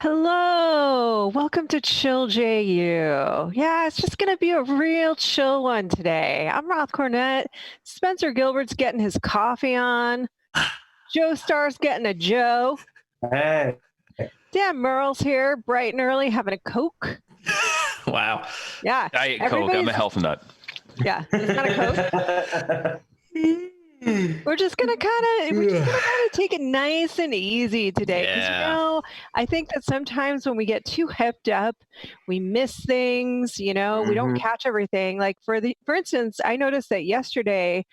Hello, welcome to Chill JU. Yeah, it's just going to be a real chill one today. I'm Roth Cornet. Spencer Gilbert's getting his coffee on. Joe Starr's getting a Joe. Hey. Dan Murrell's here, bright and early, having a Coke. Wow. Yeah. Diet Coke. I'm a health nut. Yeah, it's not a Coke. We're just gonna kind of take it nice and easy today, because I think that sometimes when we get too hyped up, we miss things. We don't catch everything. Like for instance, I noticed that yesterday,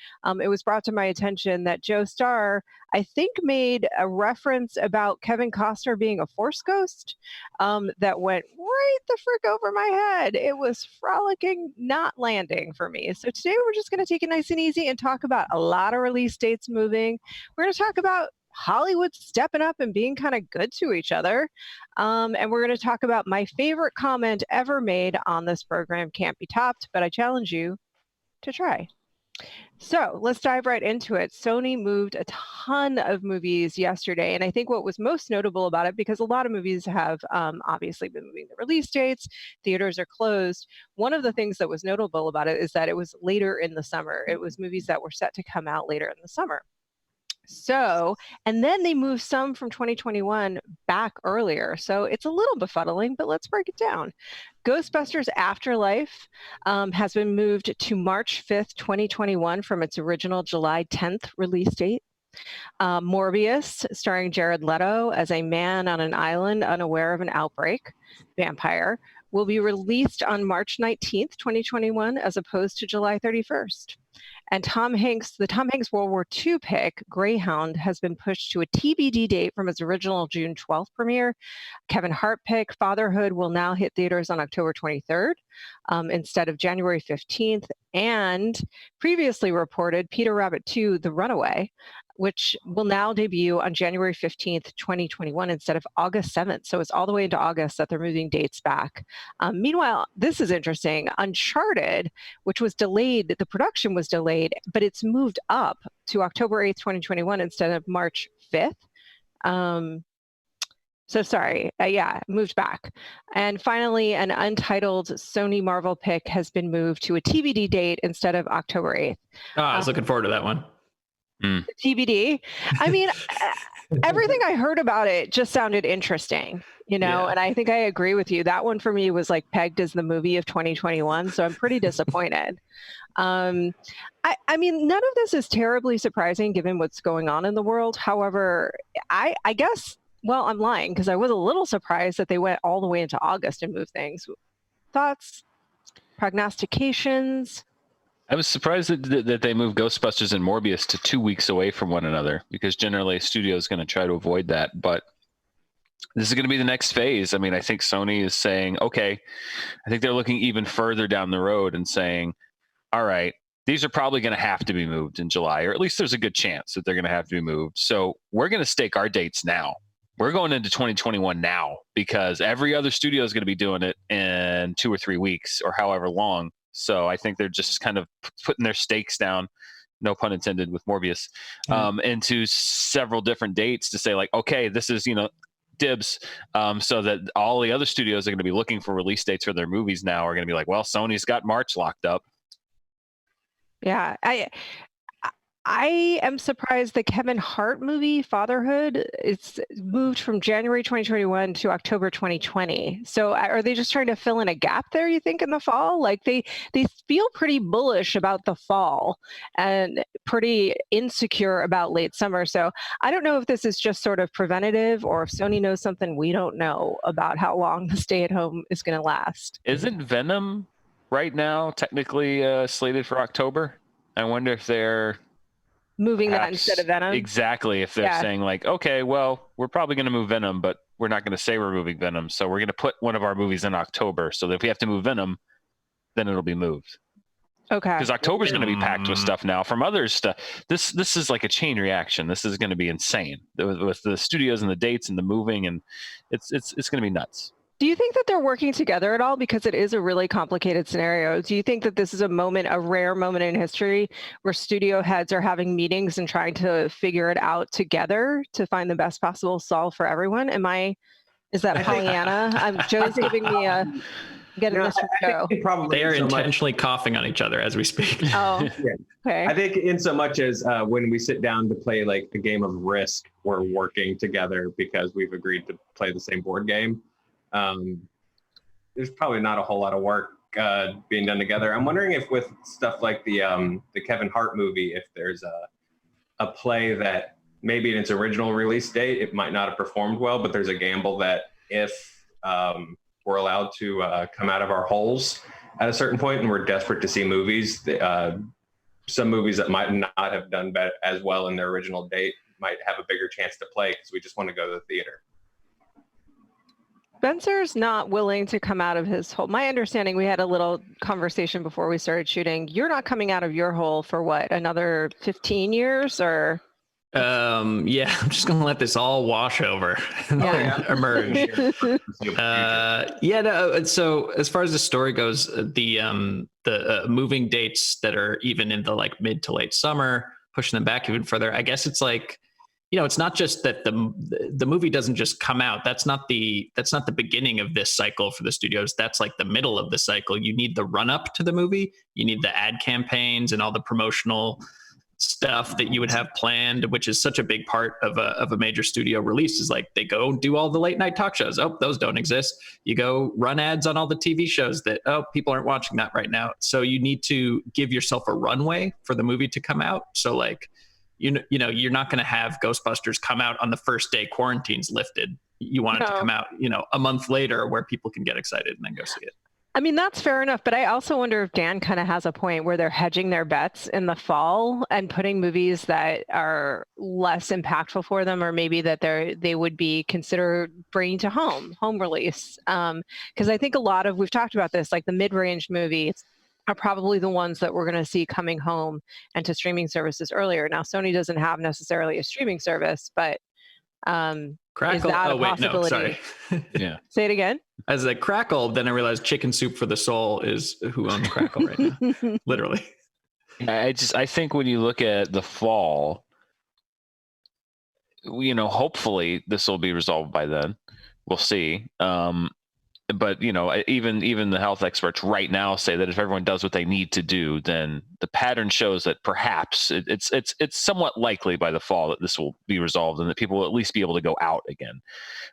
it was brought to my attention that Joe Starr, I think, made a reference about Kevin Costner being a Force ghost that went right the frick over my head. It was frolicking, not landing for me. So today we're just going to take it nice and easy and talk about a lot of release dates moving. We're going to talk about Hollywood stepping up and being kind of good to each other. And we're going to talk about my favorite comment ever made on this program. Can't be topped, but I challenge you to try. So let's dive right into it. Sony moved a ton of movies yesterday, and I think what was most notable about it, because a lot of movies have obviously been moving the release dates, theaters are closed. One of the things that was notable about it is that it was later in the summer. It was movies that were set to come out later in the summer. So, and then they moved some from 2021 back earlier. So it's a little befuddling, but let's break it down. Ghostbusters Afterlife has been moved to March 5th, 2021 from its original July 10th release date. Morbius, starring Jared Leto as a man on an island unaware of an outbreak, vampire, will be released on March 19th, 2021, as opposed to July 31st. And the Tom Hanks World War II pick, Greyhound, has been pushed to a TBD date from its original June 12th premiere. Kevin Hart pick, Fatherhood, will now hit theaters on October 23rd instead of January 15th. And previously reported, Peter Rabbit 2, The Runaway, which will now debut on January 15th, 2021 instead of August 7th. So it's all the way into August that they're moving dates back. Meanwhile, this is interesting. Uncharted, which was delayed, the production was delayed, but it's moved up to October 8th, 2021 instead of March 5th. Moved back. And finally, an untitled Sony Marvel pick has been moved to a TBD date instead of October 8th. I was looking forward to that one. TBD. I mean, everything I heard about it just sounded interesting, and I think I agree with you. That one for me was like pegged as the movie of 2021, so I'm pretty disappointed. I mean, none of this is terribly surprising given what's going on in the world. However, I guess, well, I'm lying because I was a little surprised that they went all the way into August and moved things. Thoughts? Prognostications? I was surprised that they moved Ghostbusters and Morbius to 2 weeks away from one another, because generally a studio is going to try to avoid that. But this is going to be the next phase. I mean, I think Sony is saying, okay, I think they're looking even further down the road and saying, all right, these are probably going to have to be moved in July, or at least there's a good chance that they're going to have to be moved. So we're going to stake our dates now. We're going into 2021 now, because every other studio is going to be doing it in 2 or 3 weeks or however long. So I think they're just kind of putting their stakes down, no pun intended with Morbius, into several different dates to say, like, okay, this is, dibs, so that all the other studios are going to be looking for release dates for their movies now are going to be like, well, Sony's got March locked up. Yeah, I am surprised the Kevin Hart movie, Fatherhood, it's moved from January 2021 to October 2020. So are they just trying to fill in a gap there, you think, in the fall? Like they feel pretty bullish about the fall and pretty insecure about late summer. So I don't know if this is just sort of preventative or if Sony knows something we don't know about how long the stay-at-home is going to last. Isn't Venom right now technically slated for October? I wonder if they're moving that instead of Venom. Exactly. If they're saying like, okay, well, we're probably going to move Venom, but we're not going to say we're moving Venom. So we're going to put one of our movies in October. So that if we have to move Venom, then it'll be moved. Okay. Because October's going to be packed with stuff now from other stuff. This is like a chain reaction. This is going to be insane with the studios and the dates and the moving, and it's going to be nuts. Do you think that they're working together at all? Because it is a really complicated scenario. Do you think that this is a rare moment in history where studio heads are having meetings and trying to figure it out together to find the best possible solve for everyone? Am I Is that Pollyanna? Joe's giving me a getting this from Joe. They are intentionally coughing on each other as we speak. Oh, yeah. Okay. I think in so much as when we sit down to play like a game of Risk, we're working together because we've agreed to play the same board game. There's probably not a whole lot of work being done together. I'm wondering if with stuff like the Kevin Hart movie, if there's a play that maybe in its original release date, it might not have performed well, but there's a gamble that if we're allowed to come out of our holes at a certain point and we're desperate to see movies, some movies that might not have done as well in their original date might have a bigger chance to play because we just want to go to the theater. Spencer's not willing to come out of his hole. My understanding, we had a little conversation before we started shooting. You're not coming out of your hole for what, another 15 years or? Yeah, I'm just gonna let this all wash over and emerge. So as far as the story goes, the moving dates that are even in the like mid to late summer, pushing them back even further. I guess it's like, it's not just that the movie doesn't just come out. That's not the beginning of this cycle for the studios. That's like the middle of the cycle. You need the run up to the movie. You need the ad campaigns and all the promotional stuff that you would have planned, which is such a big part of a major studio release. Is like they go do all the late night talk shows. Oh, those don't exist. You go run ads on all the TV shows that, people aren't watching that right now. So you need to give yourself a runway for the movie to come out. So like, you're not going to have Ghostbusters come out on the first day quarantine's lifted. You want it to come out, a month later where people can get excited and then go see it. I mean, that's fair enough, but I also wonder if Dan kind of has a point where they're hedging their bets in the fall and putting movies that are less impactful for them, or maybe that they would be considered bringing to home release. Because I think we've talked about this, like the mid-range movies are probably the ones that we're going to see coming home and to streaming services earlier. Now, Sony doesn't have necessarily a streaming service, but Crackle. Is that a possibility? No, sorry. Yeah. Say it again. As a Crackle, then I realized Chicken Soup for the Soul is who owns Crackle right now. Literally. I think when you look at the fall, hopefully this will be resolved by then. We'll see. But even the health experts right now say that if everyone does what they need to do, then the pattern shows that perhaps it's somewhat likely by the fall that this will be resolved and that people will at least be able to go out again.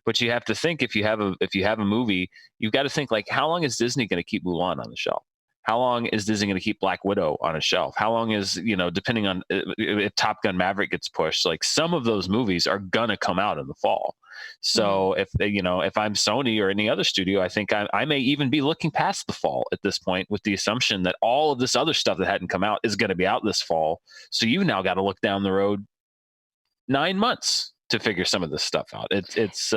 But you have to think, if you have a movie, you've got to think, like, how long is Disney going to keep Mulan on the shelf? How long is Disney going to keep Black Widow on a shelf? How long is, depending on if Top Gun Maverick gets pushed, like some of those movies are going to come out in the fall. So if I'm Sony or any other studio, I think I may even be looking past the fall at this point with the assumption that all of this other stuff that hadn't come out is going to be out this fall. So you've now got to look down the road 9 months to figure some of this stuff out. It's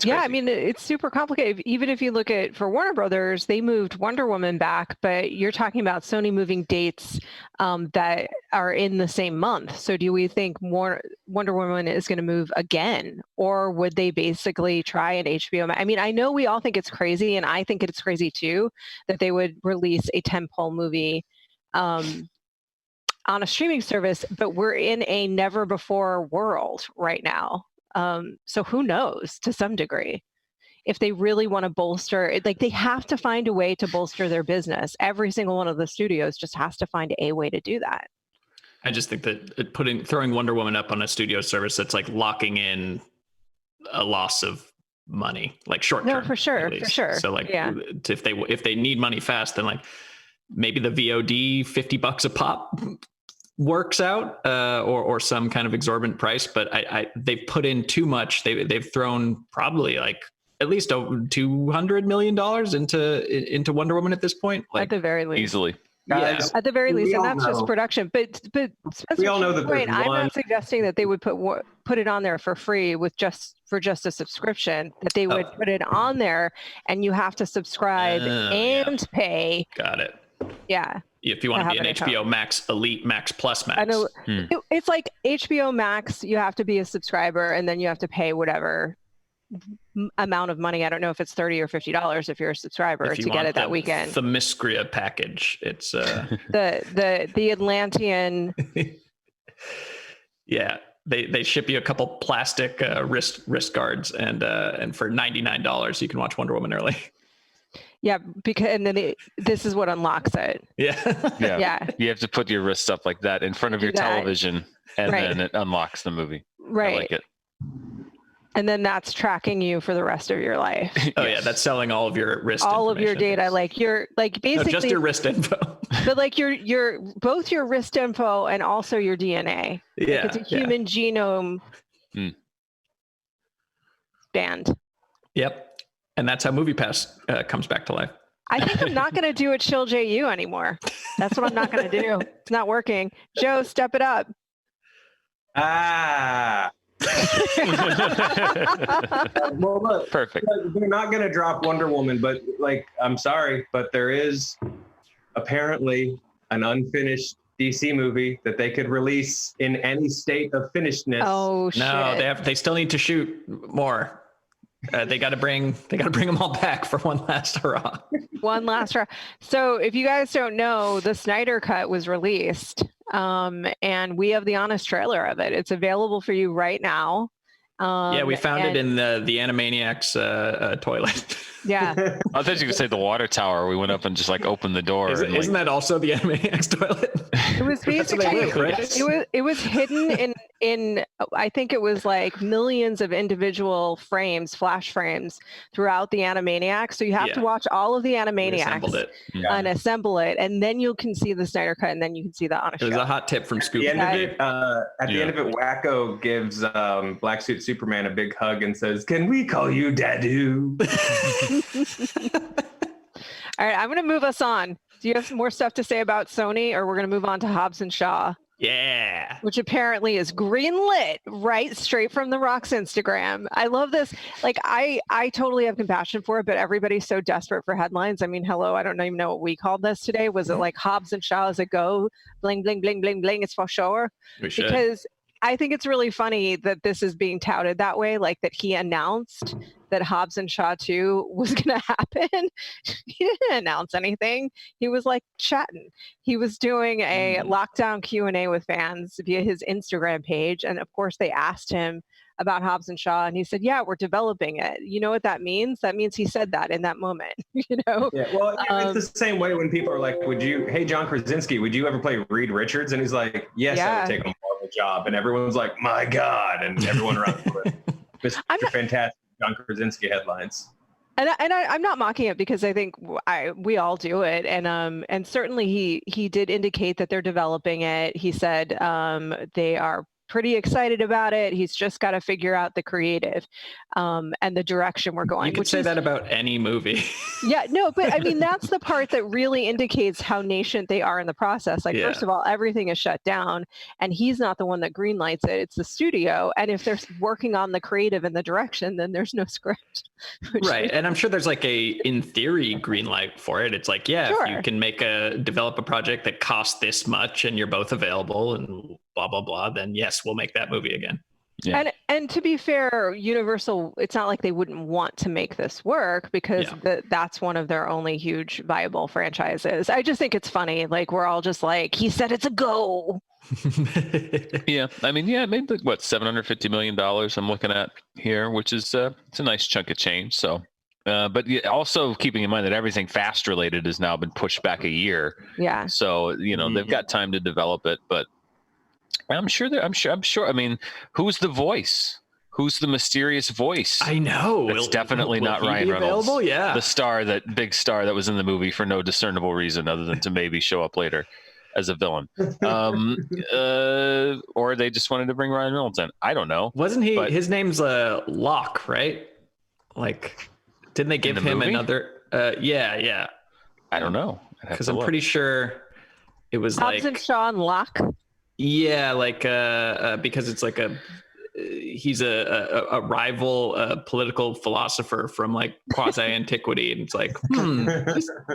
crazy. I mean, it's super complicated. Even if you look at, for Warner Brothers, they moved Wonder Woman back, but you're talking about Sony moving dates that are in the same month. So do we think Wonder Woman is going to move again? Or would they basically try an HBO? I mean, I know we all think it's crazy, and I think it's crazy too, that they would release a tentpole movie on a streaming service, but we're in a never before world right now. So who knows, to some degree, if they really want to bolster it, like they have to find a way to bolster their business. Every single one of the studios just has to find a way to do that. I just think that throwing Wonder Woman up on a studio service, that's like locking in a loss of money, like short term. No, for sure. So like, if they need money fast, then like maybe the VOD $50 a pop works out, or some kind of exorbitant price, but they've put in too much. They've thrown probably like at least over $200 million into Wonder Woman at this point. Like, at the very least, easily. Yeah, at the very least, and that's just production. But Spencer, we all know that point, I'm not suggesting that they would put it on there for free for just a subscription. That they would put it on there, and you have to subscribe and pay. Got it. Yeah. If you want to be an HBO Max Elite, Max Plus Max. I know it's like HBO Max. You have to be a subscriber, and then you have to pay whatever amount of money. I don't know if it's $30 or $50 if you're a subscriber to get it that weekend. The Themyscira package. It's the Atlantean. Yeah. they ship you a couple plastic wrist guards, and for $99 you can watch Wonder Woman early. Yeah, because and then this is what unlocks it. Yeah. You have to put your wrist up like that in front of your television, and then it unlocks the movie. Right. I like it. And then that's tracking you for the rest of your life. Oh yeah, that's selling all of your wrist. All of your data, like you're like basically just your wrist info. But like your both your wrist info and also your DNA. Yeah, like it's a human genome band. Yep, and that's how MoviePass comes back to life. I think I'm not going to do a chill JU anymore. That's what I'm not going to do. It's not working. Joe, step it up. Well, look, perfect. They're not going to drop Wonder Woman, but like, I'm sorry, but there is apparently an unfinished DC movie that they could release in any state of finishedness. Oh shit! No, they still need to shoot more. They got to bring them all back for one last hurrah. One last hurrah. So if you guys don't know, the Snyder Cut was released, and we have the honest trailer of it. It's available for you right now. We found it in the Animaniacs toilet. Yeah. I thought you were going to say the water tower. We went up and just like opened the door. Isn't that also the Animaniacs toilet? It was basically it was hidden in I think it was like millions of individual frames, flash frames throughout the Animaniacs. So you have to watch all of the Animaniacs and assemble it, and then you can see the Snyder Cut, and then you can see the honest. It was a hot tip from Scoop. At the end of it, Wacko gives Black Suit Superman a big hug and says, "Can we call you Dadu?" All right, I'm going to move us on. Do you have some more stuff to say about Sony, or we're going to move on to Hobson Shaw? Yeah. Which apparently is greenlit right straight from The Rock's Instagram. I love this. Like, I totally have compassion for it, but everybody's so desperate for headlines. I mean, hello, I don't even know what we called this today. Was it like Hobson Shaw is a go? Bling, bling, bling, bling, bling. It's for sure. Because I think it's really funny that this is being touted that way, like that he announced that Hobson Shaw 2 was going to happen. He didn't announce anything. He was like chatting. He was doing a lockdown Q&A with fans via his Instagram page. And of course they asked him about Hobson Shaw, and he said, yeah, we're developing it. You know what that means? That means he said that in that moment, you know? Yeah, well, it's the same way when people are like, hey, John Krasinski, would you ever play Reed Richards? And he's like, yes, I would take a Marvel job. And everyone's like, my God. And everyone around Mr. Fantastic John Krasinski headlines. And I'm not mocking it, because I think we all do it, and certainly he did indicate that they're developing it. He said they are pretty excited about it. He's just got to figure out the creative and the direction we're going. You could say that about any movie. Yeah, no, but I mean, that's the part that really indicates how nascent they are in the process. Like, first of all, everything is shut down, and he's not the one that greenlights it. It's the studio. And if they're working on the creative and the direction, then there's no script. Right. And I'm sure there's like in theory, green light for it. It's like, if you can develop a project that costs this much and you're both available and blah, blah, blah, then yes, we'll make that movie again. Yeah. And to be fair, Universal, it's not like they wouldn't want to make this work, because that's one of their only huge viable franchises. I just think it's funny. Like, we're all just like, he said it's a go. Yeah. I mean, it made what, $750 million I'm looking at here, which is it's a nice chunk of change. So, but also keeping in mind that everything Fast related has now been pushed back a year. Yeah. So, they've got time to develop it, but I'm sure. I mean, who's the voice? Who's the mysterious voice? I know. It's definitely not Ryan Reynolds. Available? Yeah. The big star that was in the movie for no discernible reason other than to maybe show up later as a villain. Or they just wanted to bring Ryan Reynolds in. I don't know. Wasn't he? His name's Locke, right? Like, didn't they give him another? Yeah. I don't know. Because I'm pretty sure it was Hobson Shaw and Locke. Yeah, like because it's like he's a rival political philosopher from like quasi antiquity, and it's like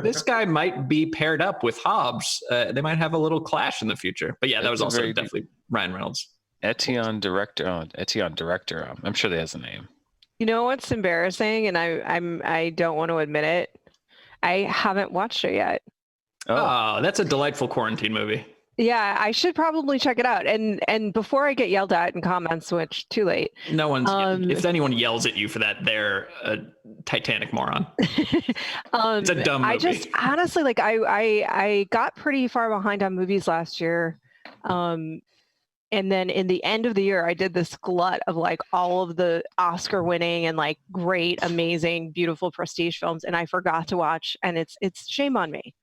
this guy might be paired up with Hobbs. They might have a little clash in the future. But yeah, that was also definitely Ryan Reynolds. Etienne Director. I'm sure that has a name. You know what's embarrassing, and I don't want to admit it. I haven't watched it yet. Oh, that's a delightful quarantine movie. Yeah, I should probably check it out. And before I get yelled at in comments, which too late. No one's. If anyone yells at you for that, they're a Titanic moron. It's a dumb movie. I just honestly, like, I got pretty far behind on movies last year. And then in the end of the year, I did this glut of like all of the Oscar winning and like great, amazing, beautiful prestige films. And I forgot to watch, and it's shame on me.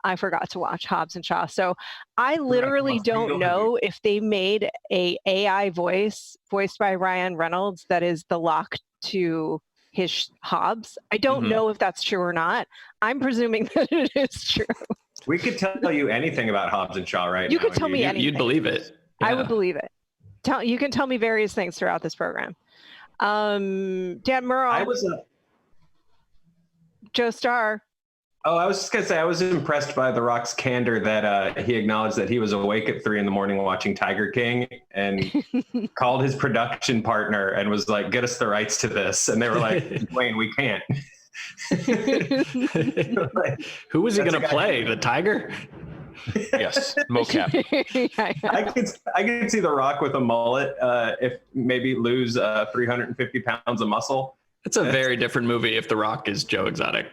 I forgot to watch Hobson Shaw. So I literally don't know if they made a AI voiced by Ryan Reynolds that is the lock to his Hobbs. I don't know if that's true or not. I'm presuming that it is true. We could tell you anything about Hobson Shaw right now. You could tell me anything. You'd believe it. Yeah. I would believe it. You can tell me various things throughout this program. Dan Murrell. Joe Starr. Oh, I was just going to say, I was impressed by The Rock's candor that he acknowledged that he was awake at 3 a.m. watching Tiger King and called his production partner and was like, get us the rights to this. And they were like, Wayne, we can't. Like, who was he going to play? The Tiger? Yes, mocap. I could see The Rock with a mullet if maybe lose 350 pounds of muscle. It's a very different movie if The Rock is Joe Exotic.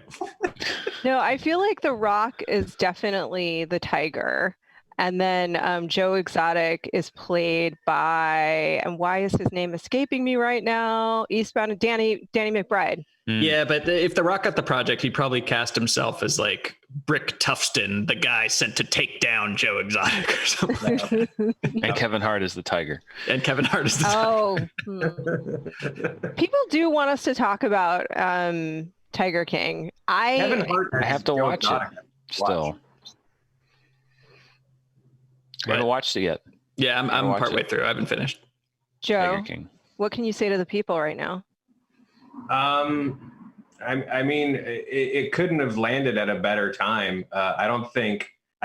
No, I feel like The Rock is definitely the Tiger. And then Joe Exotic is played by, and why is his name escaping me right now? Eastbound, Danny McBride. Yeah, but if The Rock got the project, he'd probably cast himself as like Brick Tufston, the guy sent to take down Joe Exotic or something. And Kevin Hart is the Tiger. People do want us to talk about Tiger King. Kevin Hart, I have to watch it still. I haven't watched it yet. Yeah, I'm partway through. I haven't finished. Joe, what can you say to the people right now? I mean, it couldn't have landed at a better time. I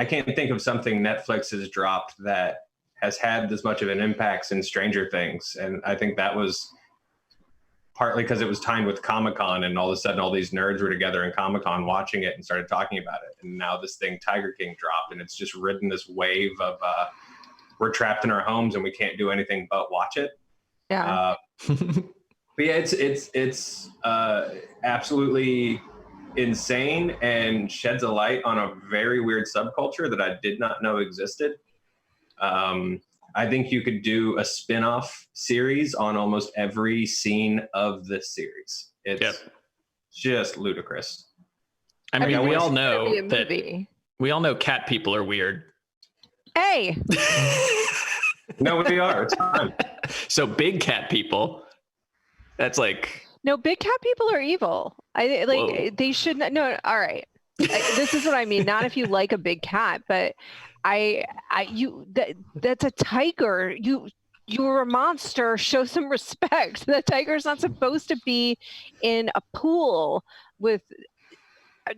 can't think of something Netflix has dropped that has had this much of an impact since Stranger Things. And I think that was partly because it was timed with Comic-Con, and all of a sudden all these nerds were together in Comic-Con watching it and started talking about it. And now this thing, Tiger King, dropped, and it's just ridden this wave of we're trapped in our homes and we can't do anything but watch it. Yeah. But yeah, it's absolutely insane and sheds a light on a very weird subculture that I did not know existed. I think you could do a spin-off series on almost every scene of this series. It's just ludicrous. I mean, we all know cat people are weird. Hey. No, we are. It's fine. So big cat people, that's like... No, big cat people are evil. They should not. No, all right. This is what I mean. Not if you like a big cat, but that's a tiger. You're a monster. Show some respect. The tiger's not supposed to be in a pool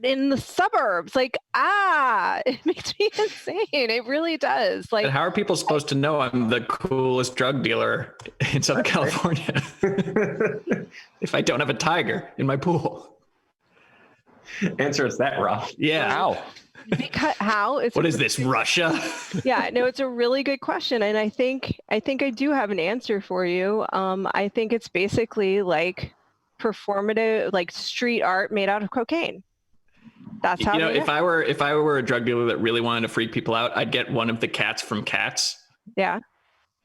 in the suburbs. Like, it makes me insane. It really does. Like, and how are people supposed to know I'm the coolest drug dealer in Southern California if I don't have a tiger in my pool? Answer us that, Roth. Yeah. How? How? What is this, Russia? Yeah, no, it's a really good question, and I think I do have an answer for you. I think it's basically like performative, like street art made out of cocaine. That's how. If I were a drug dealer that really wanted to freak people out, I'd get one of the cats from Cats. Yeah.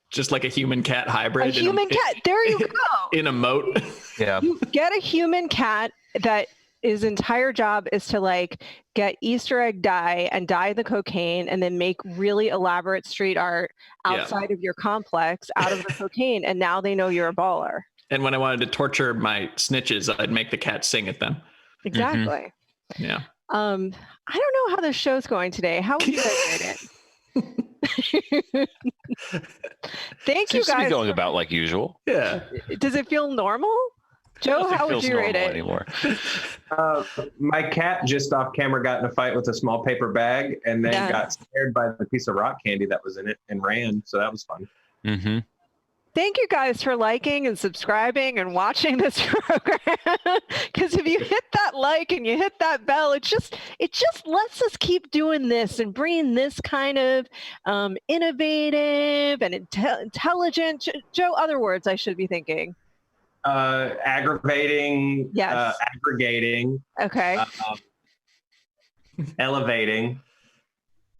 Just like a human cat hybrid. A human cat. There you go. In a moat. Yeah. You get a human cat that his entire job is to like get Easter egg dye and dye the cocaine and then make really elaborate street art outside of your complex out of the cocaine. And now they know you're a baller. And when I wanted to torture my snitches, I'd make the cat sing at them. Exactly. Mm-hmm. Yeah. I don't know how this show's going today. How would you guys rate it? Thank you guys. Seems to be going about like usual. Yeah. Does it feel normal? Joe, how would you rate it? Anymore. My cat just off camera got in a fight with a small paper bag and then got scared by the piece of rock candy that was in it and ran. So that was fun. Mm-hmm. Thank you guys for liking and subscribing and watching this program. Because if you hit that like and you hit that bell, it just lets us keep doing this and bringing this kind of innovative and intelligent. Joe, other words I should be thinking. Aggravating. Yes. Aggregating. Okay. Elevating.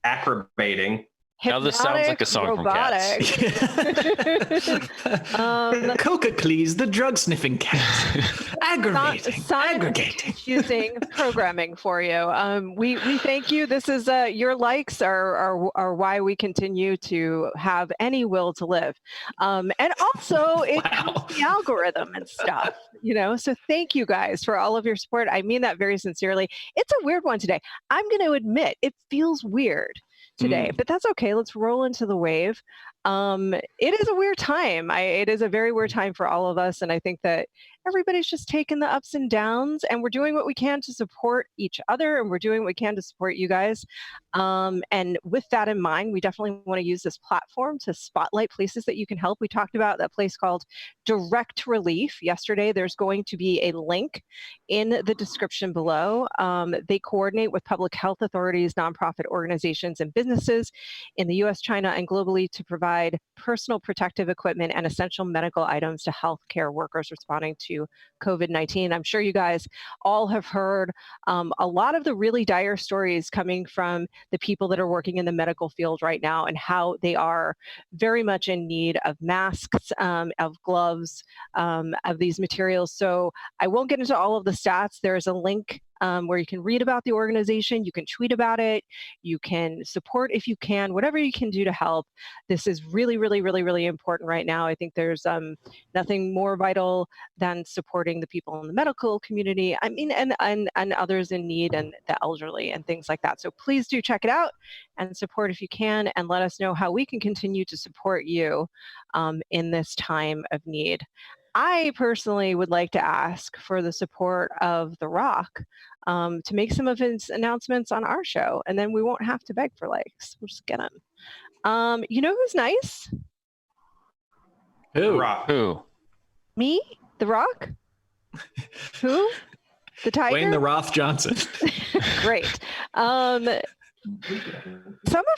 Acrobating. Now this sounds like a song robotic. from Cats. Coca-Cleese, the drug-sniffing cat. Aggravating. Aggregating. Confusing programming for you. We thank you. This is your likes are why we continue to have any will to live. And also it helps the algorithm and stuff, so thank you guys for all of your support. I mean that very sincerely. It's a weird one today. I'm going to admit it feels weird today, but that's okay. Let's roll into the wave. It is a weird time. It is a very weird time for all of us. And I think that everybody's just taking the ups and downs, and we're doing what we can to support each other, and we're doing what we can to support you guys. And with that in mind, we definitely want to use this platform to spotlight places that you can help. We talked about that place called Direct Relief yesterday. There's going to be a link in the description below. They coordinate with public health authorities, nonprofit organizations, and businesses in the US, China, and globally to provide personal protective equipment and essential medical items to healthcare workers responding to COVID-19. I'm sure you guys all have heard a lot of the really dire stories coming from the people that are working in the medical field right now, and how they are very much in need of masks, of gloves, of these materials. So I won't get into all of the stats. There's a link where you can read about the organization, you can tweet about it, you can support if you can, whatever you can do to help. This is really, really, really, really important right now. I think there's nothing more vital than supporting the people in the medical community, and others in need, and the elderly and things like that. So please do check it out and support if you can, and let us know how we can continue to support you in this time of need. I personally would like to ask for the support of The Rock to make some of his announcements on our show, and then we won't have to beg for likes. We'll just get them. You know who's nice? Who? Rock. Who? Me? The Rock? Who? The Tiger? Wayne the Roth Johnson. Great. Some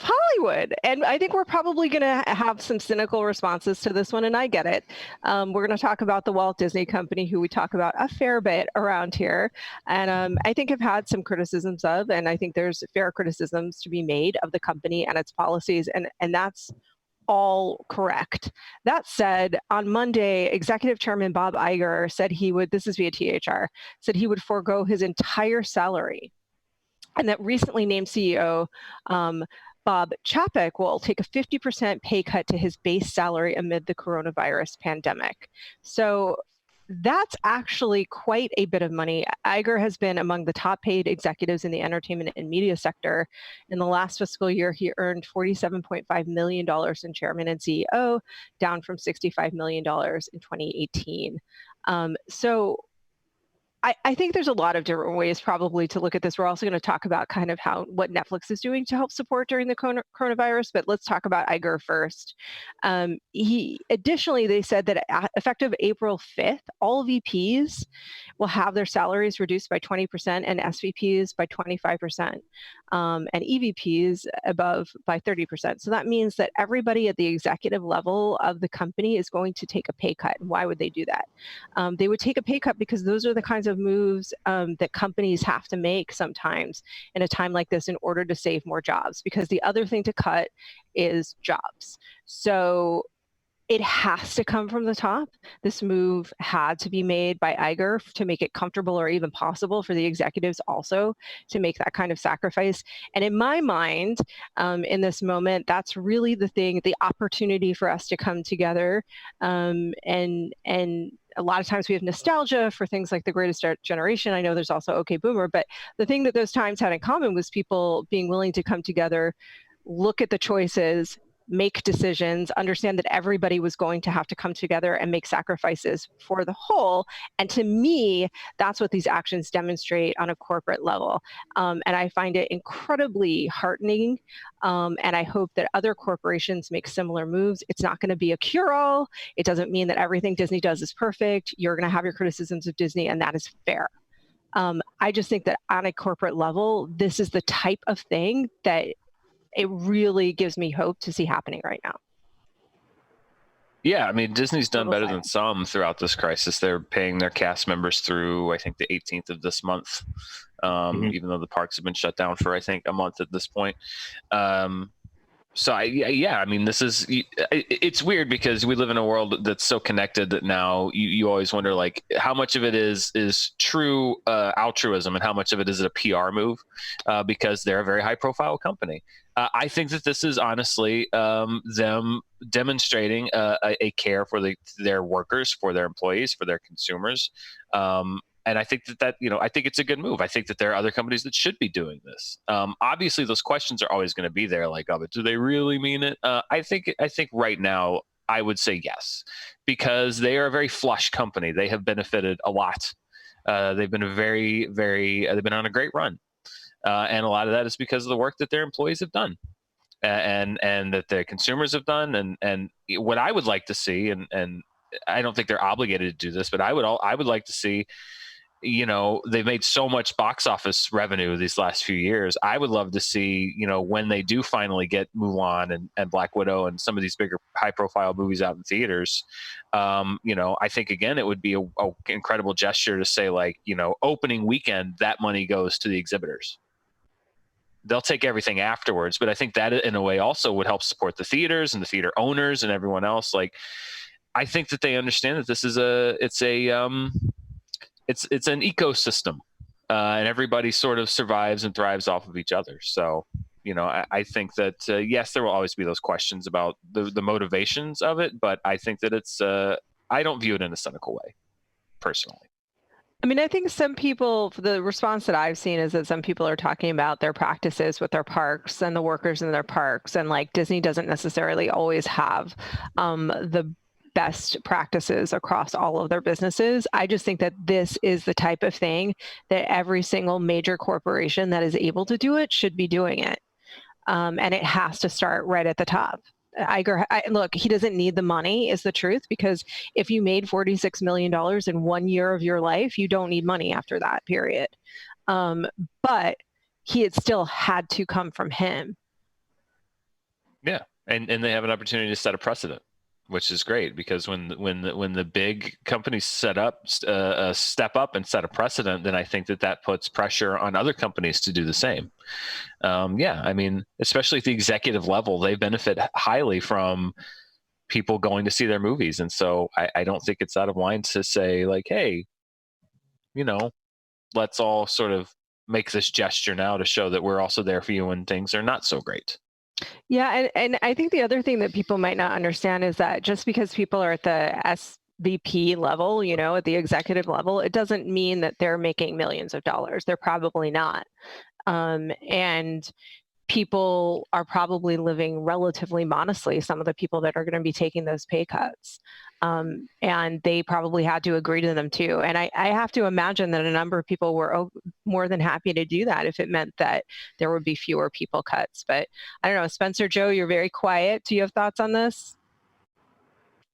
of Hollywood. And I think we're probably going to have some cynical responses to this one, and I get it. We're going to talk about the Walt Disney Company, who we talk about a fair bit around here. And I think have had some criticisms of, and I think there's fair criticisms to be made of the company and its policies, and that's all correct. That said, on Monday, Executive Chairman Bob Iger said he would, this is via THR, said he would forego his entire salary. And that recently named CEO Bob Chapek will take a 50% pay cut to his base salary amid the coronavirus pandemic. So that's actually quite a bit of money. Iger has been among the top paid executives in the entertainment and media sector. In the last fiscal year, he earned $47.5 million in chairman and CEO, down from $65 million in 2018. So I think there's a lot of different ways probably to look at this. We're also going to talk about kind of what Netflix is doing to help support during the coronavirus, but let's talk about Iger first. Additionally, they said that effective April 5th, all VPs will have their salaries reduced by 20% and SVPs by 25%, and EVPs above by 30%. So that means that everybody at the executive level of the company is going to take a pay cut. And why would they do that? They would take a pay cut because those are the kinds of moves that companies have to make sometimes in a time like this in order to save more jobs, because the other thing to cut is jobs. So it has to come from the top. This move had to be made by Iger to make it comfortable or even possible for the executives also to make that kind of sacrifice. And in my mind, in this moment, that's really the opportunity for us to come together. And a lot of times we have nostalgia for things like The Greatest Generation. I know there's also OK Boomer, but the thing that those times had in common was people being willing to come together, look at the choices, make decisions, understand that everybody was going to have to come together and make sacrifices for the whole. And to me, that's what these actions demonstrate on a corporate level. And I find it incredibly heartening. And I hope that other corporations make similar moves. It's not going to be a cure-all. It doesn't mean that everything Disney does is perfect. You're going to have your criticisms of Disney, and that is fair. I just think that on a corporate level, this is the type of thing that it really gives me hope to see happening right now. Yeah, I mean, Disney's done better than some throughout this crisis. They're paying their cast members through, I think, the 18th of this month, even though the parks have been shut down for, I think, a month at this point. So I mean, it's weird because we live in a world that's so connected that now you always wonder, like, how much of it is true altruism and how much of it is a PR move, because they're a very high profile company. I think that this is honestly them demonstrating a care for their workers, for their employees, for their consumers. And I think that I think it's a good move. I think that there are other companies that should be doing this. Obviously, those questions are always going to be there. Like, oh, but do they really mean it? I think right now I would say yes, because they are a very flush company. They have benefited a lot. They've been they've been on a great run, and a lot of that is because of the work that their employees have done, and that their consumers have done. And what I would like to see, and I don't think they're obligated to do this, but I would like to see. They've made so much box office revenue these last few years. I would love to see, when they do finally get Mulan and Black Widow and some of these bigger high profile movies out in theaters, I think, again, it would be a incredible gesture to say, like, opening weekend, that money goes to the exhibitors. They'll take everything afterwards. But I think that in a way also would help support the theaters and the theater owners and everyone else. Like, I think that they understand that this is it's an ecosystem, and everybody sort of survives and thrives off of each other. So, I think that, yes, there will always be those questions about the motivations of it, but I think that it's, I don't view it in a cynical way, personally. I mean, I think some people, the response that I've seen is that some people are talking about their practices with their parks and the workers in their parks. And like, Disney doesn't necessarily always have the best practices across all of their businesses. I just think that this is the type of thing that every single major corporation that is able to do it should be doing it. And it has to start right at the top. Look, he doesn't need the money, is the truth, because if you made $46 million in 1 year of your life, you don't need money after that, period. But it still had to come from him. Yeah, and they have an opportunity to set a precedent, which is great, because when the big companies step up and set a precedent, then I think that puts pressure on other companies to do the same. I mean, especially at the executive level, they benefit highly from people going to see their movies, and so I don't think it's out of line to say, like, hey, let's all sort of make this gesture now to show that we're also there for you when things are not so great. Yeah, and I think the other thing that people might not understand is that just because people are at the SVP level, at the executive level, it doesn't mean that they're making millions of dollars. They're probably not. And people are probably living relatively modestly, some of the people that are going to be taking those pay cuts. And they probably had to agree to them too. And I have to imagine that a number of people were more than happy to do that if it meant that there would be fewer people cuts. But I don't know, Spencer, Joe, you're very quiet. Do you have thoughts on this?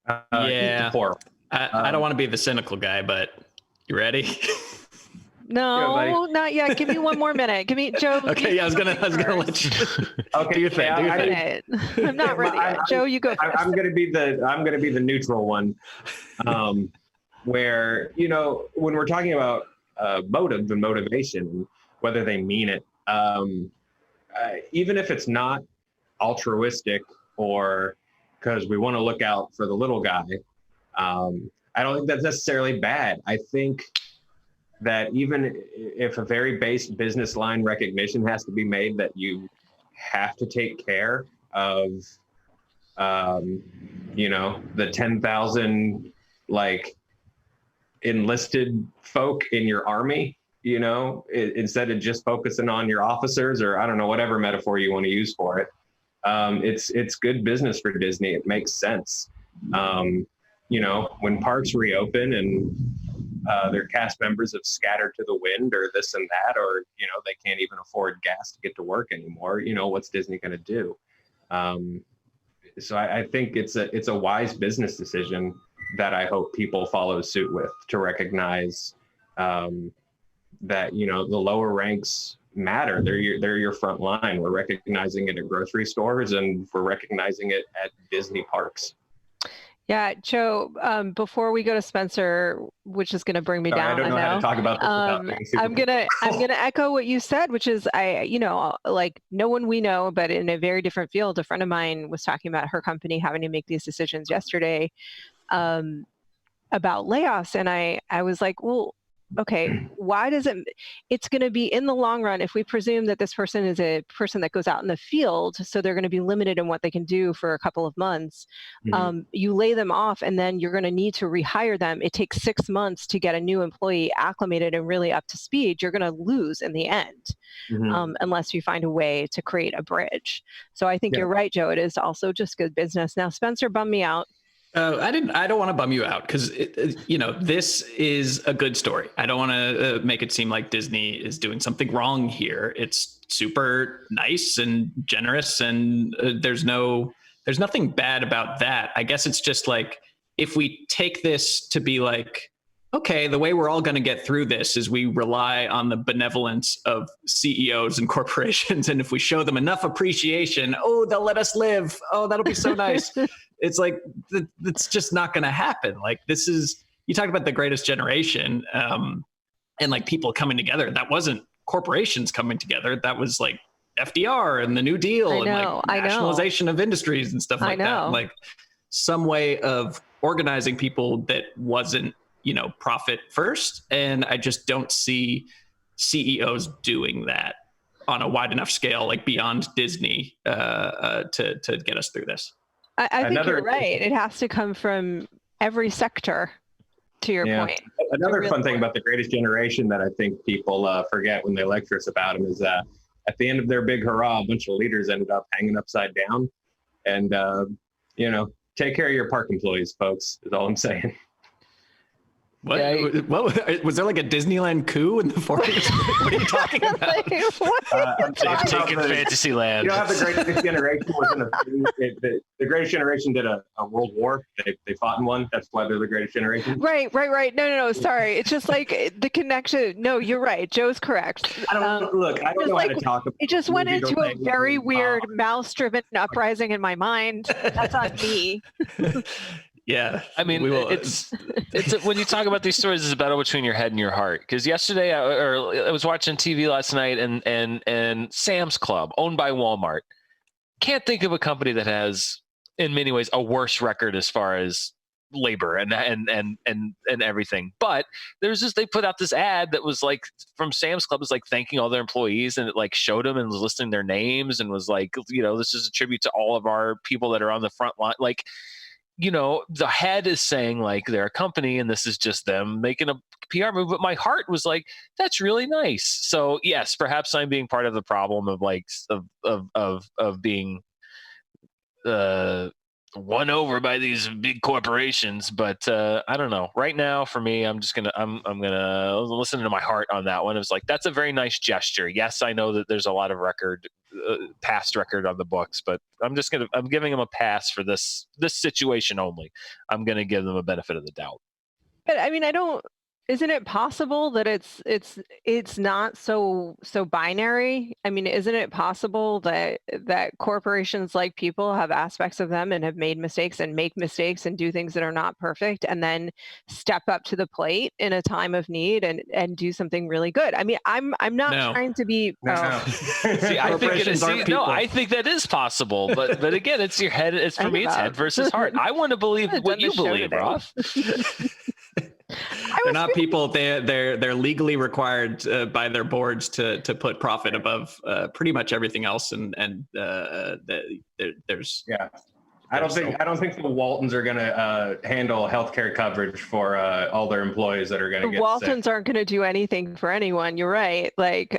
Yeah, I don't want to be the cynical guy, but you ready? No, not yet. Give me one more minute. Give me, Joe. Okay, yeah, I was gonna let you. Okay, do your thing. I'm not ready yet. Joe, you go first. I'm gonna be the neutral one, where when we're talking about motive and motivation, whether they mean it, even if it's not altruistic or because we want to look out for the little guy, I don't think that's necessarily bad. I think that even if a very base business line recognition has to be made that you have to take care of, the 10,000 like enlisted folk in your army, instead of just focusing on your officers, or I don't know, whatever metaphor you want to use for it. It's good business for Disney. It makes sense. When parks reopen and their cast members have scattered to the wind or this and that, or they can't even afford gas to get to work anymore, what's Disney going to do? So I think it's a wise business decision that I hope people follow suit with, to recognize that the lower ranks matter. They're your front line. We're recognizing it at grocery stores, and we're recognizing it at Disney parks. Yeah, Joe, before we go to Spencer, which is going to bring me down, I don't know how to talk about this without being super I'm gonna echo what you said, which is like no one we know, but in a very different field, a friend of mine was talking about her company having to make these decisions yesterday about layoffs, and I was like, well, okay, why does it's going to be in the long run, if we presume that this person is a person that goes out in the field, so they're going to be limited in what they can do for a couple of months. You lay them off, and then you're going to need to rehire them. It takes 6 months to get a new employee acclimated and really up to speed. You're going to lose in the end, unless you find a way to create a bridge. So I think you're right, Joe. It is also just good business. Now, Spencer bummed me out. I don't want to bum you out, because this is a good story. I don't want to make it seem like Disney is doing something wrong here. It's super nice and generous, and there's nothing bad about that. I guess it's just like, if we take this to be like, okay, the way we're all going to get through this is we rely on the benevolence of CEOs and corporations, and if we show them enough appreciation, they'll let us live. That'll be so nice. It's like, it's just not going to happen. Like, you talked about the greatest generation, and like people coming together. That wasn't corporations coming together. That was like FDR and the New Deal and like nationalization of industries and stuff like that. Like, some way of organizing people that wasn't, profit first. And I just don't see CEOs doing that on a wide enough scale, like beyond Disney, to get us through this. I think you're right. It has to come from every sector, to your point. Another fun thing about the Greatest Generation that I think people forget when they lecture us about them is that at the end of their big hurrah, a bunch of leaders ended up hanging upside down. And, take care of your park employees, folks, is all I'm saying. What was there, like a Disneyland coup in the 40s? What are you talking about? They've taken Fantasyland. How the Greatest Generation wasn't a thing. The Greatest Generation did a world war. They fought in one. That's why they're the Greatest Generation. Right. No. Sorry. It's just like the connection. No, you're right. Joe's correct. I don't know how to talk about it. It just went into a very weird mouse-driven uprising in my mind. That's on me. Yeah, I mean, it's when you talk about these stories, it's a battle between your head and your heart. Because yesterday, I was watching TV last night, and Sam's Club, owned by Walmart, can't think of a company that has, in many ways, a worse record as far as labor and everything. But they put out this ad that was like from Sam's Club, was like thanking all their employees, and it like showed them and was listing their names and was like, this is a tribute to all of our people that are on the front line, like. The head is saying like they're a company and this is just them making a PR move, but my heart was like, that's really nice. So yes, perhaps I'm being part of the problem of like of being won over by these big corporations, but I don't know. Right now, for me, I'm gonna listen to my heart on that one. It was like, that's a very nice gesture. Yes, I know that there's a lot of past record on the books, but I'm giving them a pass for this situation only. I'm gonna give them a benefit of the doubt. But I mean, isn't it possible that it's not so binary? I mean, isn't it possible that corporations, like people, have aspects of them and have made mistakes and make mistakes and do things that are not perfect, and then step up to the plate in a time of need and do something really good? I mean, I'm not trying to be. See, I think that is possible, but again, it's your head. It's for me, it's head versus heart. I want to believe what you believe, Roth. They're not people. They're legally required by their boards to put profit above pretty much everything else, and there's I don't think the Waltons are going to handle healthcare coverage for all their employees that are going to get Waltons sick. Aren't going to do anything for anyone. You're right. Like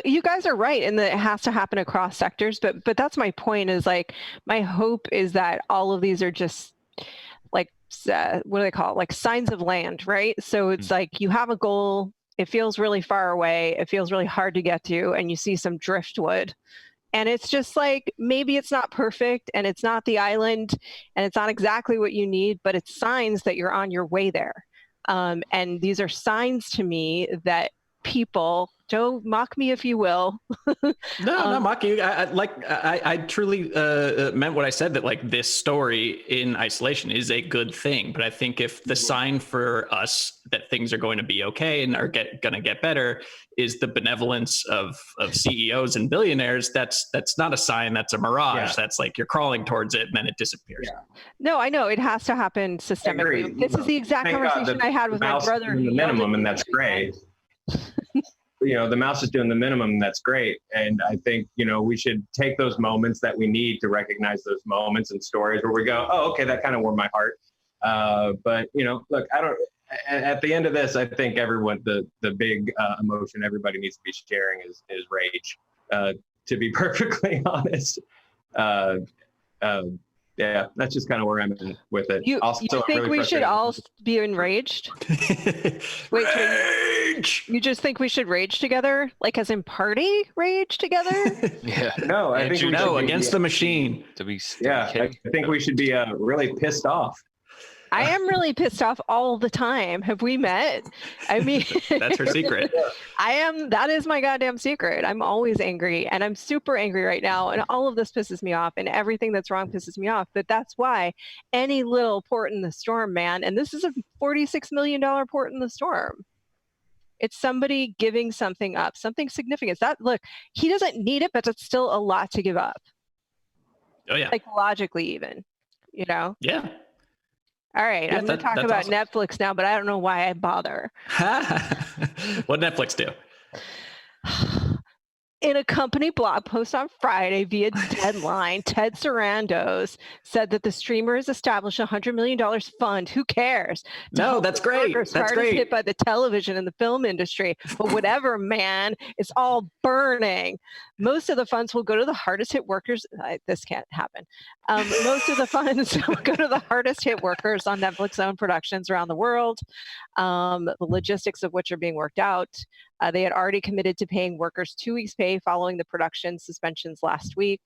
you guys are right, and that it has to happen across sectors. But that's my point. Is like my hope is that all of these are just like what do they call it? Like signs of land, right? So it's like you have a goal. It feels really far away. It feels really hard to get to, and you see some driftwood. And it's just like, maybe it's not perfect and it's not the island and it's not exactly what you need, but it's signs that you're on your way there. And these are signs to me that people, don't mock me if you will. No, not mock you. I truly meant what I said, that like this story in isolation is a good thing. But I think if the sign for us that things are going to be okay and are going to get better is the benevolence of CEOs and billionaires, that's not a sign. That's a mirage. Yeah. That's like you're crawling towards it and then it disappears. Yeah. No, I know it has to happen systemically. This is the exact conversation I had with my brother. The minimum, and that's great. The mouse is doing the minimum, and that's great. And I think, we should take those moments that we need to recognize those moments and stories where we go, oh, okay, that kind of warmed my heart. But, look, at the end of this, I think everyone, the big emotion everybody needs to be sharing is rage, to be perfectly honest. Yeah, that's just kind of where I'm at with it. You think really we should all be enraged? Wait, you just think we should rage together? Like as in party rage together? Yeah. No, I think against the machine. I think we should be really pissed off. I am really pissed off all the time. Have we met? I mean, that's her secret. That is my goddamn secret. I'm always angry, and I'm super angry right now. And all of this pisses me off, and everything that's wrong pisses me off. But that's why any little port in the storm, man, and this is a $46 million port in the storm. It's somebody giving something up, something significant. Look, he doesn't need it, but it's still a lot to give up. Oh yeah. Psychologically even, Yeah. All right, I'm going to talk about awesome. Netflix now, but I don't know why I bother. What'd Netflix do? In a company blog post on Friday via Deadline, Ted Sarandos said that the streamer has established a $100 million fund. Who cares? No, that's great. That's great. Hit by the television and the film industry, but whatever, man, it's all burning. Most of the funds will go to the hardest hit workers. This can't happen. Most of the funds will go to the hardest hit workers on Netflix-owned productions around the world, the logistics of which are being worked out. They had already committed to paying workers 2 weeks' pay following the production suspensions last week.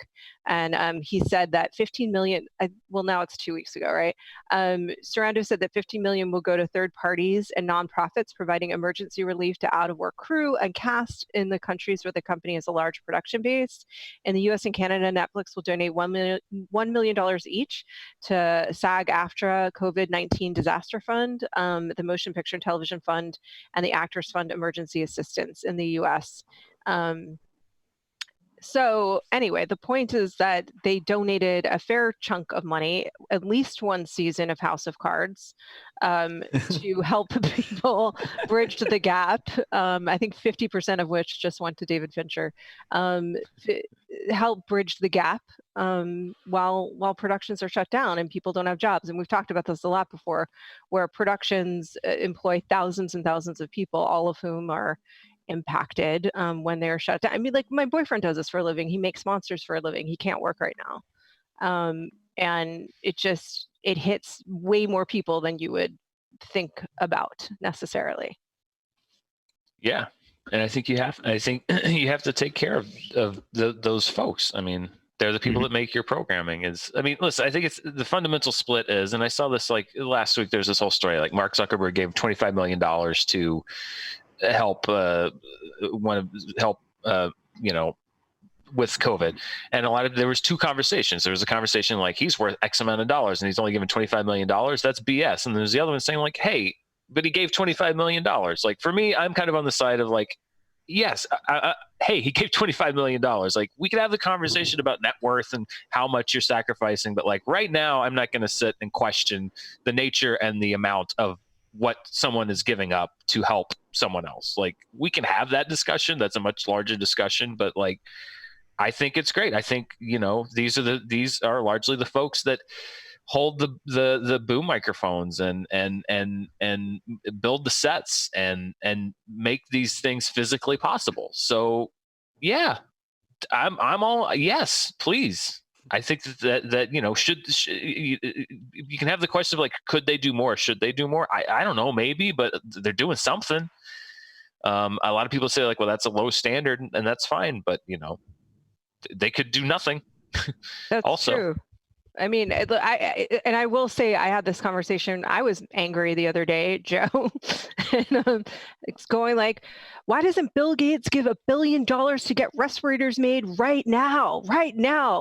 And he said that $15 million, now it's 2 weeks ago, right? Sarandos said that $15 million will go to third parties and nonprofits providing emergency relief to out-of-work crew and cast in the countries where the company has a large production base. In the US and Canada, Netflix will donate $1 million each to SAG-AFTRA COVID-19 Disaster Fund, the Motion Picture and Television Fund, and the Actors Fund Emergency Assistance in the US. So anyway, the point is that they donated a fair chunk of money, at least one season of House of Cards, to help people bridge the gap. I think 50% of which just went to David Fincher, help bridge the gap while productions are shut down and people don't have jobs. And we've talked about this a lot before, where productions employ thousands and thousands of people, all of whom are impacted when they're shut down. I mean, like my boyfriend does this for a living. He makes monsters for a living. He can't work right now. And it hits way more people than you would think about necessarily. Yeah. And I think you have to take care of those folks. I mean, they're the people that make your programming. Listen, I think it's the fundamental split is, and I saw this like last week, there's this whole story, like Mark Zuckerberg gave $25 million to help with COVID. And there was two conversations. There was a conversation like he's worth X amount of dollars and he's only given $25 million. That's BS. And there's the other one saying like, hey, but he gave $25 million. Like for me, I'm kind of on the side of like, yes, hey, he gave $25 million. Like we could have the conversation about net worth and how much you're sacrificing. But like right now, I'm not going to sit and question the nature and the amount of what someone is giving up to help someone else. Like we can have that discussion. That's a much larger discussion, but like, I think it's great. I think, these are largely the folks that hold the boom microphones and build the sets and make these things physically possible. So Yeah, I'm all yes, please. I think that should you can have the question of like, could they do more? Should they do more? I don't know, maybe, but they're doing something. A lot of people say like, well, that's a low standard, and that's fine, but they could do nothing. That's also true. I mean, I will say I had this conversation. I was angry the other day, Joe, and it's going like, why doesn't Bill Gates give $1 billion to get respirators made right now?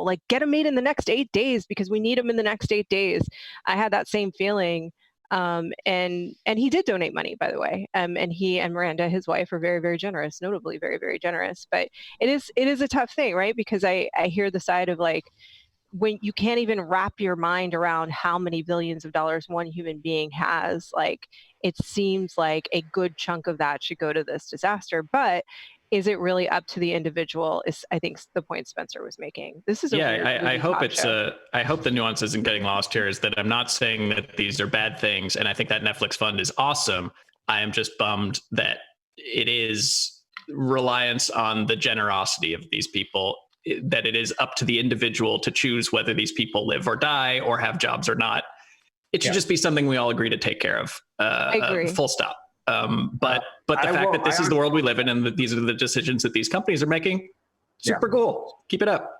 Like get them made in the next 8 days because we need them in the next 8 days. I had that same feeling. And he did donate money, by the way. And he and Miranda, his wife, are very, very generous, notably very, very generous. But it is a tough thing, right? Because I hear the side of like, when you can't even wrap your mind around how many billions of dollars one human being has, like it seems like a good chunk of that should go to this disaster. But is it really up to the individual? Is I think the point Spencer was making. This is I hope it's I hope the nuance isn't getting lost here. Is that I'm not saying that these are bad things, and I think that Netflix fund is awesome. I am just bummed that it is reliance on the generosity of these people, that it is up to the individual to choose whether these people live or die or have jobs or not. It should just be something we all agree to take care of. I agree. Full stop. But the fact that this is the world we live in and that these are the decisions that these companies are making, super cool. Keep it up.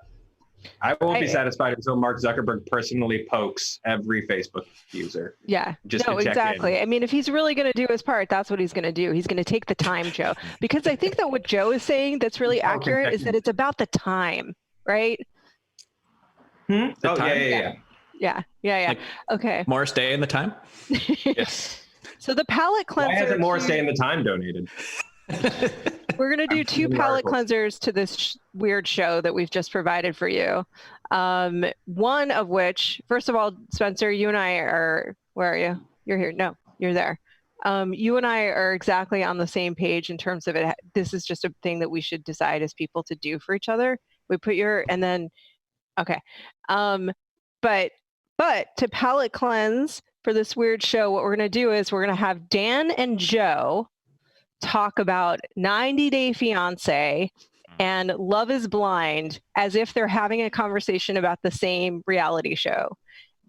I won't be satisfied until Mark Zuckerberg personally pokes every Facebook user. Yeah, just no, to check exactly. in. I mean, if he's really going to do his part, that's what he's going to do. He's going to take the time, Joe. Because I think that what Joe is saying that's really accurate is that it's about the time, right? Time? Yeah. Like, okay. Morris Day in the time? Yes. So the palate cleanser. Why hasn't Morris Day in the time donated? We're going to do 2 palate cleansers to this weird show that we've just provided for you. One of which, first of all, Spencer, you and I are, where are you? You're here. No, you're there. You and I are exactly on the same page in terms of it. This is just a thing that we should decide as people to do for each other. We put and then, okay. But to palate cleanse for this weird show, what we're going to do is we're going to have Dan and Joe talk about 90 Day Fiancé and Love is Blind as if they're having a conversation about the same reality show.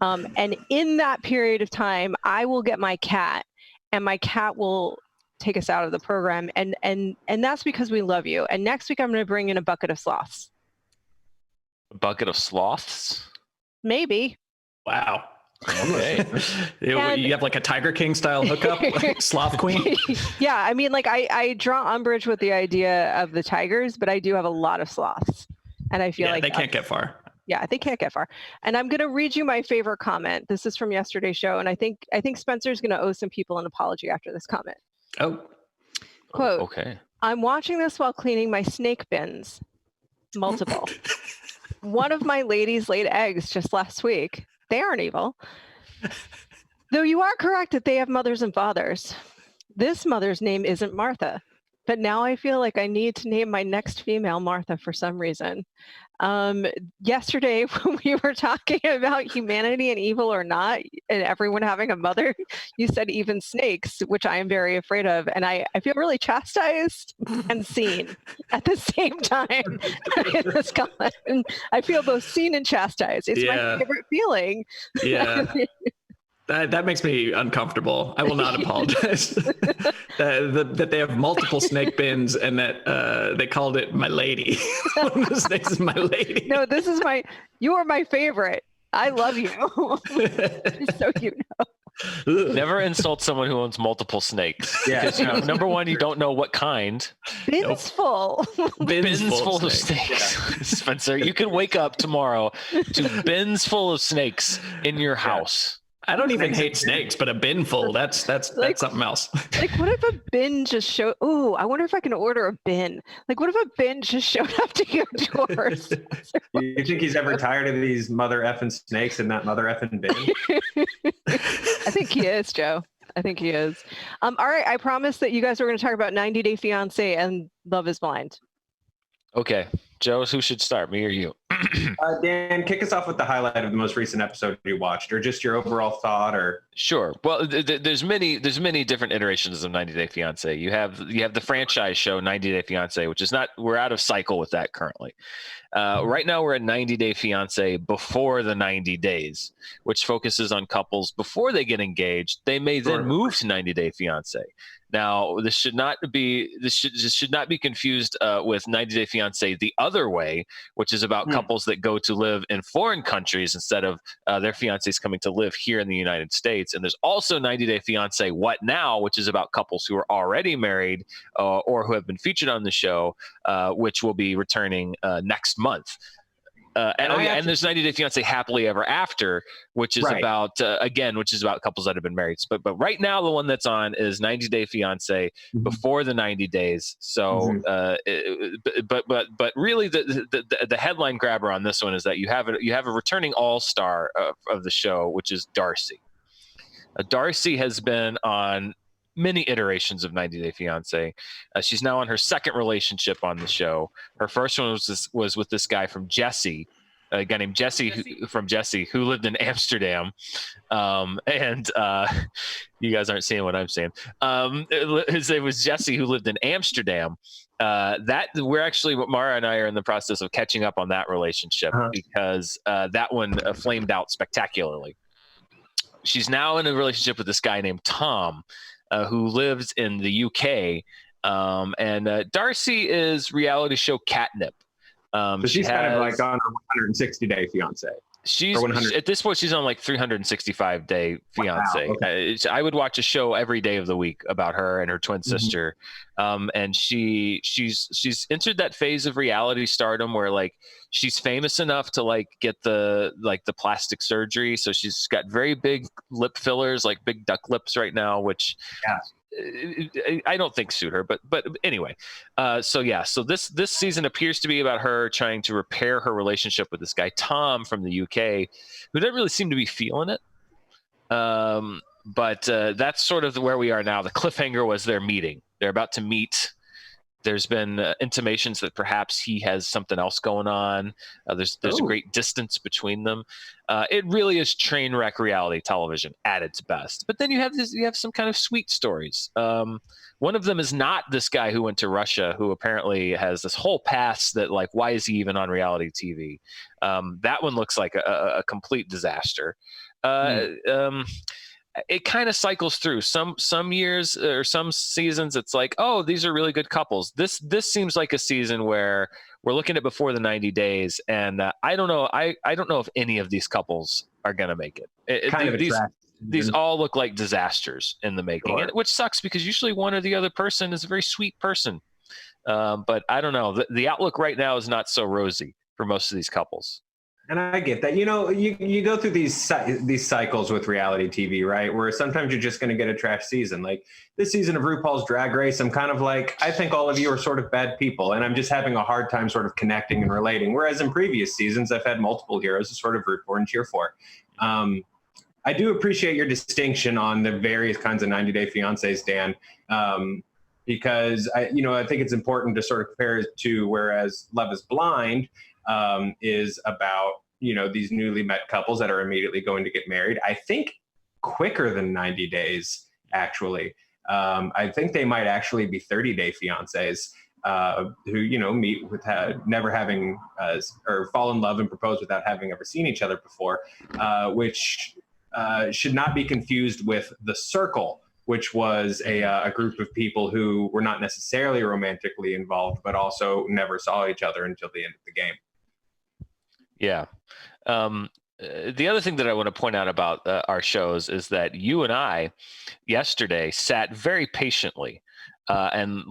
And in that period of time, I will get my cat, and my cat will take us out of the program. And that's because we love you. And next week, I'm going to bring in a bucket of sloths. A bucket of sloths? Wow. Maybe. Okay. You have like a Tiger King style hookup, like Sloth Queen. Yeah, I mean, like I draw umbrage with the idea of the tigers, but I do have a lot of sloths, and I feel like they can't get far. Yeah, they can't get far. And I'm going to read you my favorite comment. This is from yesterday's show, and I think Spencer's going to owe some people an apology after this comment. Oh. Quote. Okay. I'm watching this while cleaning my snake bins. Multiple. One of my ladies laid eggs just last week. They aren't evil. Though you are correct that they have mothers and fathers. This mother's name isn't Martha, but now I feel like I need to name my next female Martha for some reason. Yesterday, when we were talking about humanity and evil or not, and everyone having a mother, you said even snakes, which I am very afraid of. And I feel really chastised and seen at the same time in this comment. I feel both seen and chastised. It's my favorite feeling. Yeah. That makes me uncomfortable. I will not apologize. that they have multiple snake bins and that they called it my lady. One of the snakes is my lady. No, you are my favorite. I love you. Just so you know. Never insult someone who owns multiple snakes. Yeah. Because number one, you don't know what kind. Bins full. Bins full of snakes. Yeah. Spencer, you can wake up tomorrow to bins full of snakes in your house. I don't even hate snakes, but a bin full, that's something else. Like, what if a bin just showed? Oh, I wonder if I can order a bin. Like, what if a bin just showed up to your doors? You think he's ever tired of these mother effing snakes in that mother effing bin? I think he is, Joe. I think he is. All right, I promised that you guys were going to talk about 90 Day Fiancé and Love is Blind. Okay. Joe, who should start, me or you? Dan, kick us off with the highlight of the most recent episode you watched, or just your overall thought, or Sure. Well, there's many different iterations of 90 Day Fiance. You have the franchise show 90 Day Fiance, which is not, we're out of cycle with that currently. Right now we're at 90 Day Fiance before the 90 days, which focuses on couples before they get engaged. They may then move to 90 Day Fiance. Now, this should not be confused with 90 Day Fiance the other way, which is about couples that go to live in foreign countries instead of their fiancés coming to live here in the United States. And there's also 90 Day Fiance What Now, which is about couples who are already married or who have been featured on the show, which will be returning next month. And there's 90 Day Fiance Happily Ever After, which is about couples that have been married. But right now the one that's on is 90 Day Fiance before the 90 days. So, but really the headline grabber on this one is that you have a returning all-star of the show, which is Darcy. Darcy has been on many iterations of 90 Day Fiance. She's now on her second relationship on the show. Her first one was with this guy from Jesse, a guy named Jesse who lived in Amsterdam. And you guys aren't seeing what I'm saying. His name was Jesse, who lived in Amsterdam. Mara and I are in the process of catching up on that relationship because that one flamed out spectacularly. She's now in a relationship with this guy named Tom, who lives in the UK. And Darcy is reality show catnip. So she's kind of like on her 160 Day Fiance. At this point, she's on like 365 Day Fiance. Wow, okay. I would watch a show every day of the week about her and her twin sister. And she's entered that phase of reality stardom where like she's famous enough to like get the plastic surgery. So she's got very big lip fillers, like big duck lips right now, which I don't think suit her, but anyway. So this season appears to be about her trying to repair her relationship with this guy Tom from the UK, who doesn't really seem to be feeling it. But that's sort of where we are now. The cliffhanger was their meeting. They're about to meet. There's been intimations that perhaps he has something else going on. There's a great distance between them. It really is train wreck reality television at its best. But then you have some kind of sweet stories. One of them is not this guy who went to Russia, who apparently has this whole past that like, why is he even on reality TV? That one looks like a complete disaster. It kind of cycles through. Some years or some seasons, it's like, oh, these are really good couples. This seems like a season where we're looking at before the 90 days, and I don't know. I don't know if any of these couples are going to make it. These all look like disasters in the making, which sucks because usually one or the other person is a very sweet person. But I don't know. The outlook right now is not so rosy for most of these couples. And I get that. You go through these cycles with reality TV, right? Where sometimes you're just going to get a trash season. Like this season of RuPaul's Drag Race, I'm kind of like, I think all of you are sort of bad people, and I'm just having a hard time sort of connecting and relating. Whereas in previous seasons, I've had multiple heroes to sort of root for and cheer for. I do appreciate your distinction on the various kinds of 90 Day Fiancés, Dan, because I think it's important to sort of compare it to whereas Love is Blind is about these newly met couples that are immediately going to get married. I think quicker than 90 days, actually. I think they might actually be 30 Day Fiancés who meet with never having or fall in love and propose without having ever seen each other before, which should not be confused with The Circle, which was a group of people who were not necessarily romantically involved, but also never saw each other until the end of the game. Yeah. The other thing that I want to point out about our shows is that you and I yesterday sat very patiently and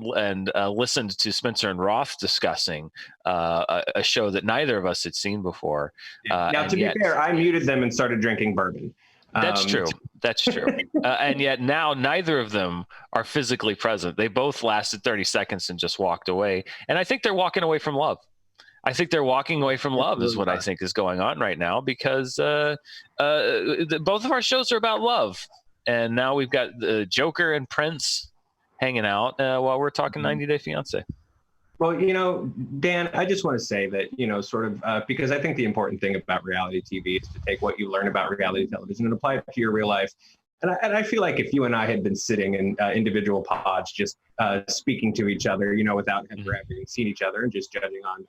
listened to Spencer and Roth discussing a show that neither of us had seen before. Now, to be fair, I muted them and started drinking bourbon. That's true. And yet now neither of them are physically present. They both lasted 30 seconds and just walked away. And I think they're walking away from love. I think they're walking away from love is what I think is going on right now because both of our shows are about love. And now we've got Joker and Prince hanging out while we're talking 90 Day Fiance. Well, Dan, I just want to say that, sort of, because I think the important thing about reality TV is to take what you learn about reality television and apply it to your real life. And I feel like if you and I had been sitting in individual pods, just speaking to each other, without ever having seen each other and just judging on,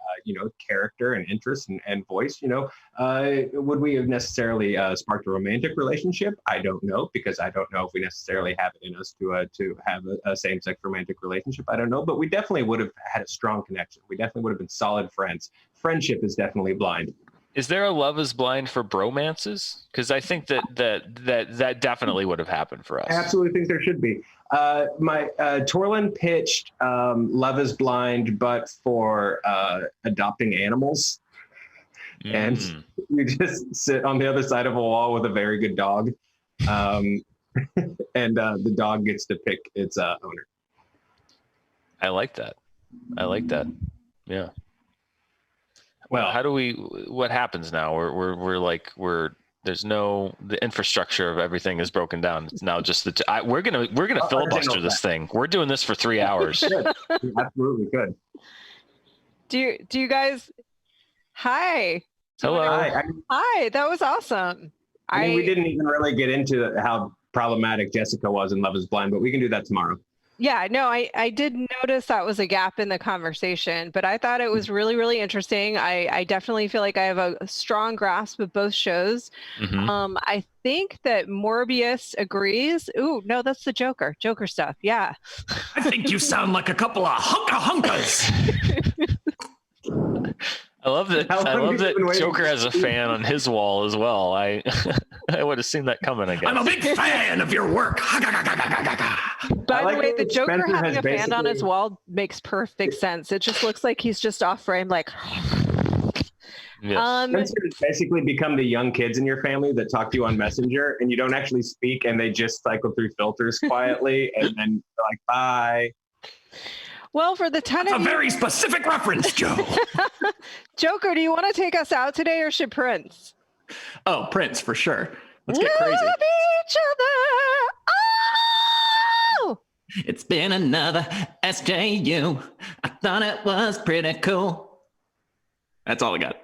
character and interest and voice, would we have necessarily sparked a romantic relationship? I don't know, because I don't know if we necessarily have it in us to have a same-sex romantic relationship. I don't know, but we definitely would have had a strong connection. We definitely would have been solid friends. Friendship is definitely blind. Is there a Love is Blind for bromances? Because I think that definitely would have happened for us. I absolutely think there should be. Torlin pitched Love is Blind, but for adopting animals. And you just sit on the other side of a wall with a very good dog. And the dog gets to pick its owner. I like that. Yeah. Well, what happens now? The infrastructure of everything is broken down. It's now just we're gonna filibuster this thing. We're doing this for 3 hours. You absolutely could. Do you guys? Hi. Hello. Hi. That was awesome. I mean, we didn't even really get into how problematic Jessica was in Love is Blind, but we can do that tomorrow. Yeah, no, I did notice that was a gap in the conversation, but I thought it was really, really interesting. I definitely feel like I have a strong grasp of both shows. Mm-hmm. I think that Morbius agrees. Ooh, no, that's the Joker stuff. Yeah. I think you sound like a couple of hunkas. I love that Joker has a fan on his wall as well. I would have seen that coming, I guess. I'm a big fan of your work. By the way, the Joker having a fan on his wall makes perfect sense. It just looks like he's just off frame, like. Yes. Spencer has basically become the young kids in your family that talk to you on Messenger, and you don't actually speak, and they just cycle through filters quietly, and then they're like, bye. Well, for the 10 That's of a you... very specific reference, Joe. Joker, do you want to take us out today, or should Prince? Oh, Prince, for sure. Let's get crazy. Love each other. Oh! It's been another SJU. I thought it was pretty cool. That's all I got.